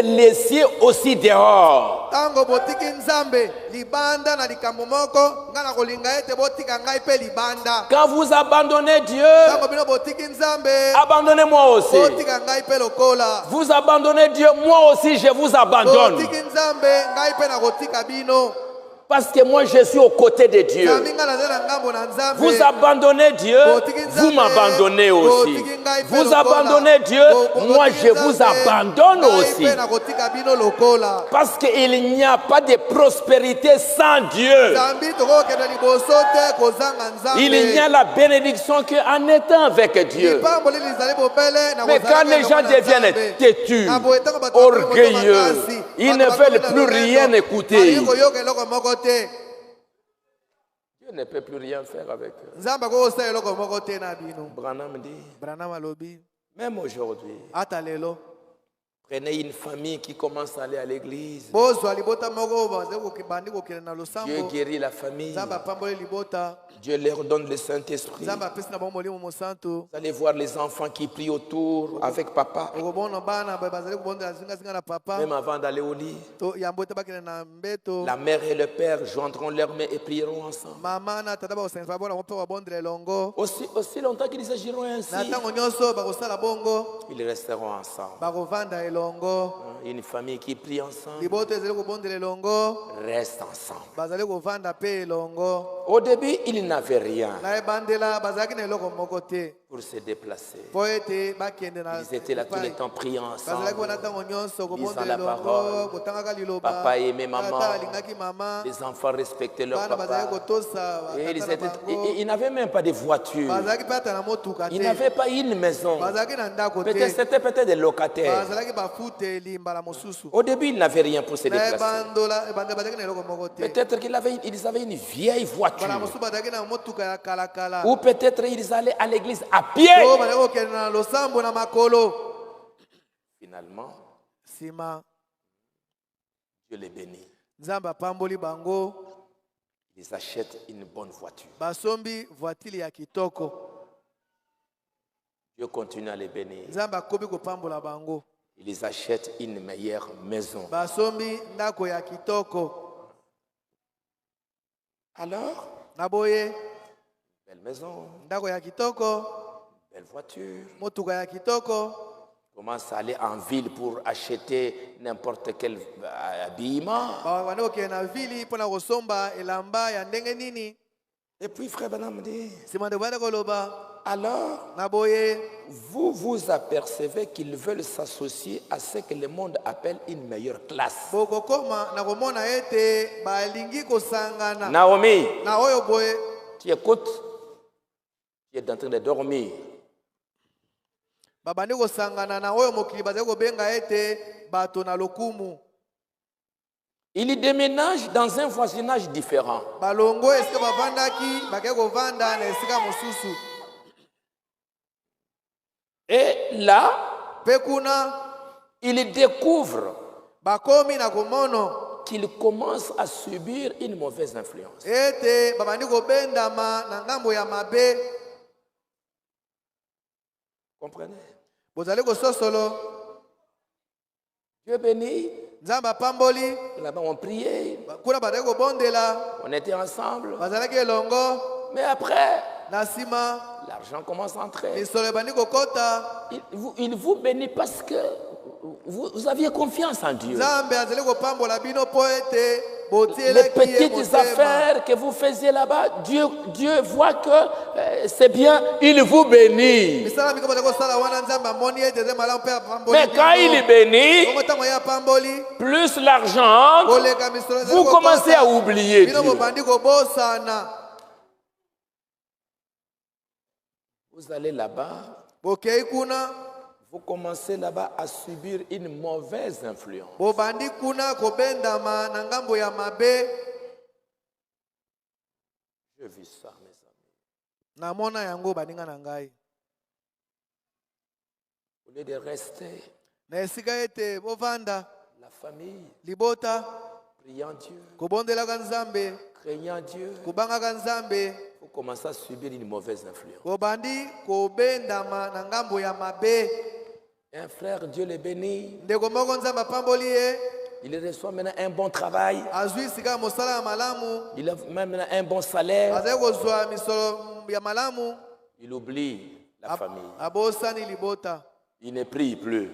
le laissiez aussi dehors. Tango botiki nzambe libanda na likambo moko ngana kolinga ete botika ngai pe libanda. Quand vous abandonnez Dieu, Tango bino botiki nzambe abandonnez-moi aussi. botika ngai pe lokola. Vous abandonnez Dieu, moi aussi je vous abandonne. Botiki nzambe ngai pe na kotika bino. Parce que moi je suis aux côtés de Dieu. Vous abandonnez Dieu, vous m'abandonnez aussi. Vous abandonnez Dieu, moi je vous abandonne aussi. Parce qu'il n'y a pas de prospérité sans Dieu. Il y a la bénédiction qu'en étant avec Dieu. Mais quand les gens deviennent têtus, orgueilleux, ils ne veulent plus rien écouter. Dieu ne peut plus rien faire avec eux. Branham dit, même aujourd'hui, prenez une famille qui commence à aller à l'église. Dieu guérit la famille. Dieu leur donne le Saint-Esprit. Vous allez voir les enfants qui prient autour avec papa. Même avant d'aller au lit, la mère et le père joindront leurs mains et prieront ensemble. Aussi longtemps qu'ils agiront ainsi, ils resteront ensemble. Une famille qui prie ensemble reste ensemble. Au début, ils n'avaient rien pour se déplacer. Ils étaient là tout le temps priant ensemble, lisant la parole. Papa aimait maman. Les enfants respectaient leur papa. Et ils n'avaient même pas de voiture. Ils n'avaient pas une maison. C'était peut-être des locataires. Au début, ils n'avaient rien pour se déplacer. Peut-être qu'ils avaient une vieille voiture. Ou peut-être ils allaient à l'église à pied. Finalement, Dieu les bénit. Ils achètent une bonne voiture. Dieu continue à les bénir. Ils achètent une meilleure maison. Alors, belle maison, belle voiture. Commence à aller en ville pour acheter n'importe quel habillement. Et puis frère Branham dit, alors, vous vous apercevez qu'ils veulent s'associer à ce que le monde appelle une meilleure classe. Naomi, tu écoutes, tu es en train de dormir. Il déménage dans un voisinage différent. Et là, il découvre qu'il commence à subir une mauvaise influence. Comprenez? Dieu bénit. Là-bas, on priait. On était ensemble. Mais après, l'argent commence à entrer. Il vous bénit parce que vous aviez confiance en Dieu. Les petites affaires que vous faisiez là-bas, Dieu voit que c'est bien, il vous bénit. Mais quand il bénit, plus l'argent, vous commencez à oublier Dieu. Vous allez là-bas, vous commencez là-bas à subir une mauvaise influence. Je vis ça, mes amis. Au lieu de rester, la famille, priant Dieu, craignant Dieu, vous commencez à subir une mauvaise influence. Un frère, Dieu le bénit. Il reçoit maintenant un bon travail. Il a maintenant un bon salaire. Il oublie la famille. Il ne prie plus.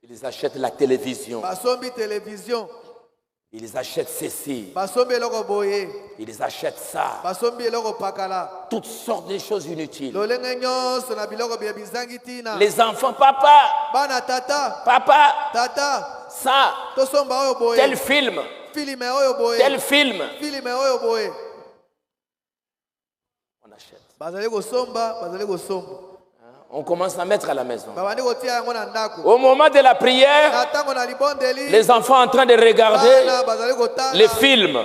Ils achètent la télévision. Ils achètent ceci. Ils achètent ça. Toutes sortes de choses inutiles. Les enfants, papa, ça, tel film, tel film. On achète. On commence à mettre à la maison. Au moment de la prière, les enfants en train de regarder les films.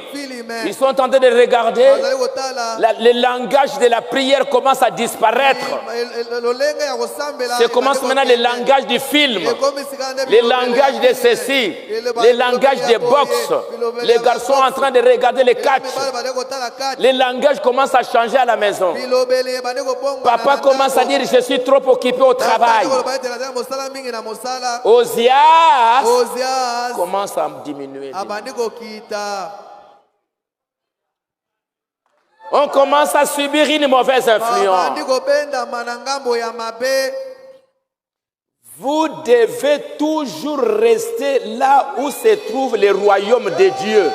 Ils sont en train de regarder. Le langage de la prière commence à disparaître. Ça commence maintenant le langage du film, le langage de ceci, le langage des boxe. Les garçons en train de regarder les catch. Le langage commence à changer à la maison. Papa commence à dire je suis trop occupé au travail. Osias commence à diminuer. On commence à subir une mauvaise influence. Vous devez toujours rester là où se trouve le royaume de Dieu.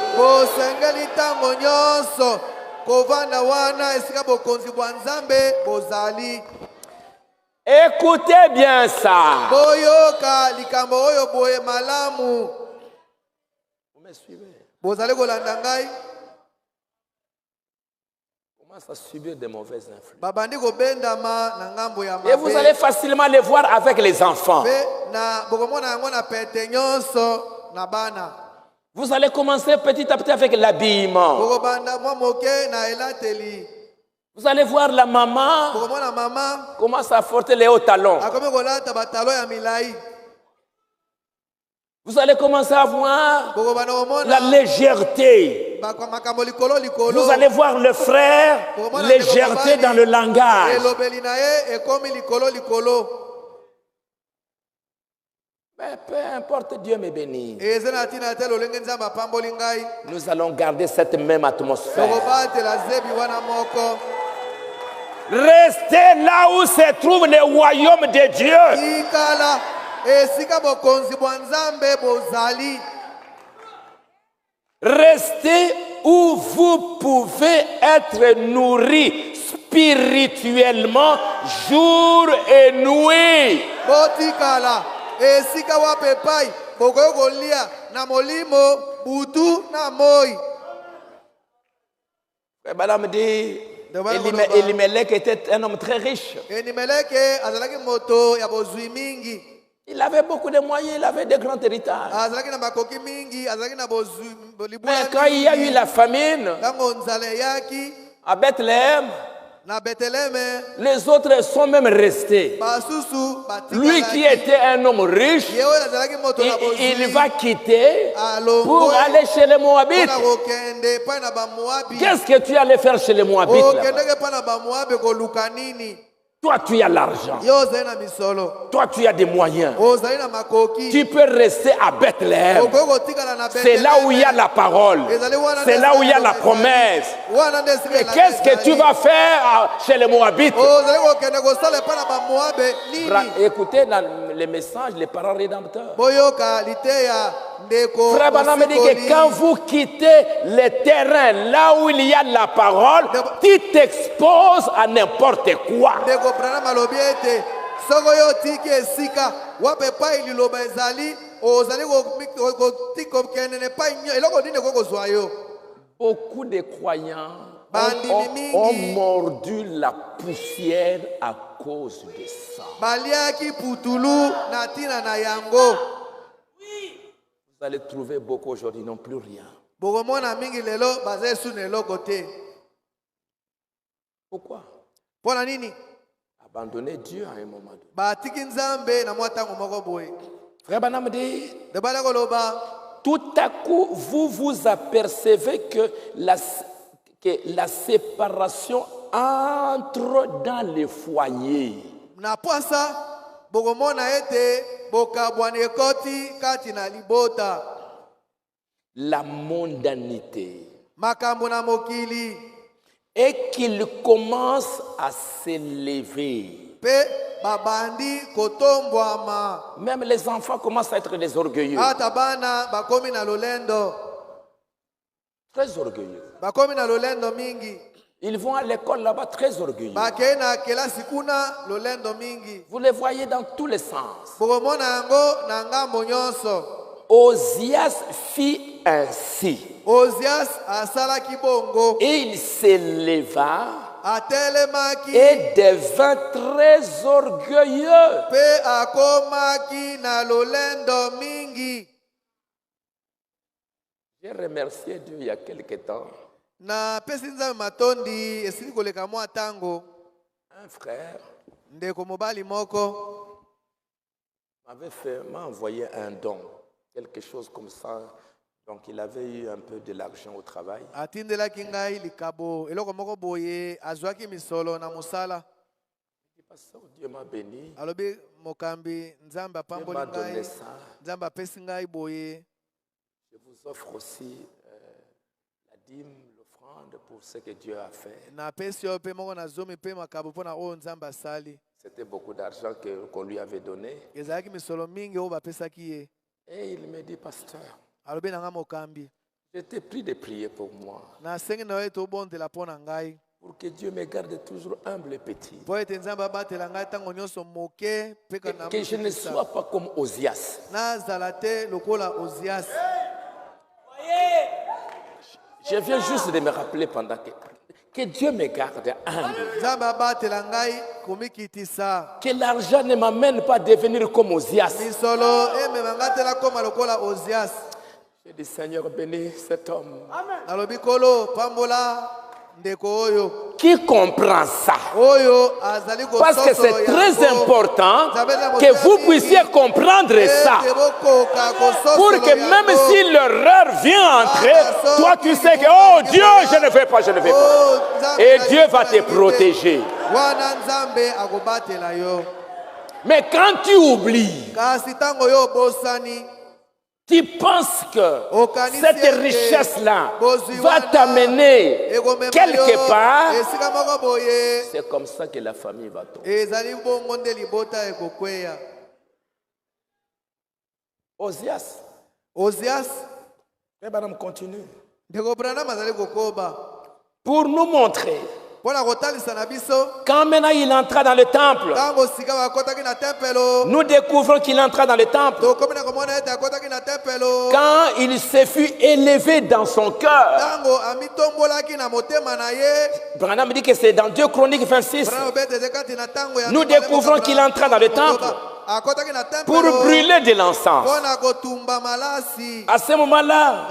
Écoutez bien ça. Vous me suivez? À subir de mauvaises influences. Et vous allez facilement les voir avec les enfants. Vous allez commencer petit à petit avec l'habillement. Vous allez voir la maman commence à porter les hauts talons. Vous allez commencer à voir la légèreté. Vous allez voir le frère, légèreté dans le langage. Mais peu importe, Dieu me bénit. Nous allons garder cette même atmosphère. Restez là où se trouve le royaume de Dieu. Restez où vous pouvez être nourris spirituellement jour et nuit. Madame dit, Elimelech était un homme très riche. Il avait beaucoup de moyens, il avait de grands héritages. Mais quand il y a eu la famine à Bethléem, les autres sont même restés. Lui qui était un homme riche, il va quitter pour aller chez les Moabites. Qu'est-ce que tu allais faire chez les Moabites là-bas? Toi, tu as l'argent. Toi, tu as des moyens. Tu peux rester à Bethléem. C'est là où il y a la parole. C'est là où il y a la promesse. Et qu'est-ce que tu vas faire chez les Moabites? Écoutez dans les messages, les parents rédempteurs. Frère Branham dit que quand vous quittez les terrains là où il y a la parole, tu t'exposes à n'importe quoi. Beaucoup de croyants ont mordu la poussière à cause de ça. Vous allez trouver beaucoup aujourd'hui n'ont plus rien. Pourquoi? Abandonner Dieu à un moment donné. Frère Branham dit, tout à coup, vous vous apercevez que la séparation entre dans les foyers. la mondanité et qu'il commence à s'élever. Même les enfants commencent à être des orgueilleux. Très orgueilleux. Ils vont à l'école là-bas très orgueilleux. Vous les voyez dans tous les sens. Osias fit ainsi. Et il s'éleva et devint très orgueilleux. J'ai remercié Dieu il y a quelque temps. Un frère m'a envoyé un don, quelque chose comme ça. Donc il avait eu un peu de l'argent au travail. Dieu m'a béni. Dieu m'a donné ça. Je vous offre aussi la dîme, l'offrande pour ce que Dieu a fait. C'était beaucoup d'argent qu'on lui avait donné. Et il me dit, pasteur, je t'ai pris de prier pour moi. Pour que Dieu me garde toujours humble et petit. Que je ne sois pas comme Osias. Je viens juste de me rappeler pendant que Dieu me garde humble. Que l'argent ne m'amène pas à devenir comme Osias. J'ai dit, Seigneur, bénis cet homme. Qui comprend ça? Parce que c'est très important que vous puissiez comprendre ça. Pour que même si l'erreur vient entrer, toi tu sais que, oh Dieu, je ne vais pas, je ne vais pas. Et Dieu va te protéger. Mais quand tu oublies, tu penses que cette richesse-là va t'amener quelque part, c'est comme ça que la famille va tomber. Osias, et madame continue. Pour nous montrer, quand maintenant il entra dans le temple, nous découvrons qu'il entra dans le temple. Quand il se fut élevé dans son cœur, Branham dit que c'est dans 2 Chroniques 26. Nous découvrons qu'il entra dans le temple pour brûler de l'encens. À ce moment-là,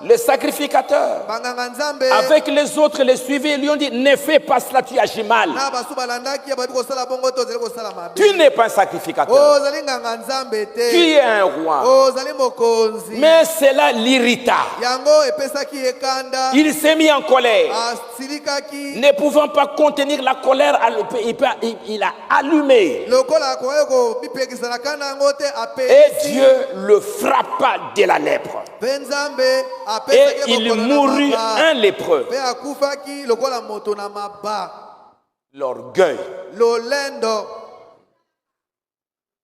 le sacrificateur, avec les autres, les suivis, lui ont dit, ne fais pas cela, tu agis mal. Tu n'es pas un sacrificateur. Tu es un roi. Mais cela l'irrita. Il s'est mis en colère. Ne pouvant pas contenir la colère, il a allumé. Et Dieu le frappa de la lèpre. Et il mourut un lépreux. L'orgueil.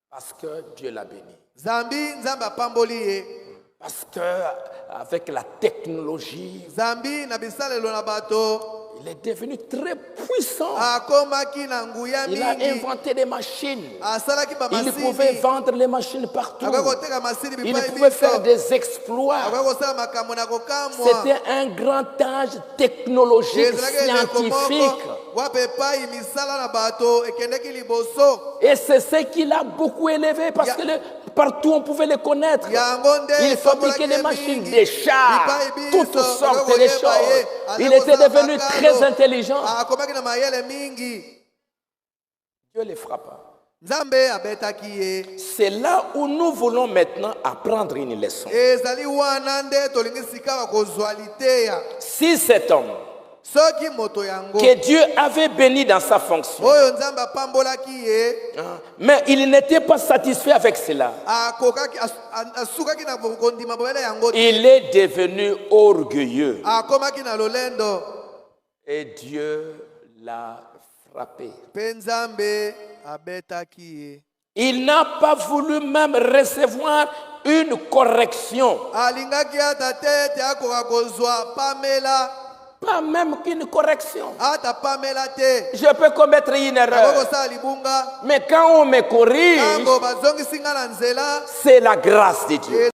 Parce que Dieu l'a béni. Parce que avec la technologie, il est devenu très puissant. Il a inventé des machines. Il pouvait vendre les machines partout. Il pouvait faire des exploits. C'était un grand âge technologique, scientifique. Et c'est ce qui l'a beaucoup élevé parce que partout on pouvait les connaître. Il fabriquait des machines, des chars, toutes sortes de choses. Il était devenu très intelligent. Dieu les frappa. C'est là où nous voulons maintenant apprendre une leçon. Si cet homme que Dieu avait béni dans sa fonction. Mais il n'était pas satisfait avec cela. Il est devenu orgueilleux. Et Dieu l'a frappé. Il n'a pas voulu même recevoir une correction. Pas même qu'une correction. Je peux commettre une erreur. Mais quand on me corrige, c'est la grâce de Dieu.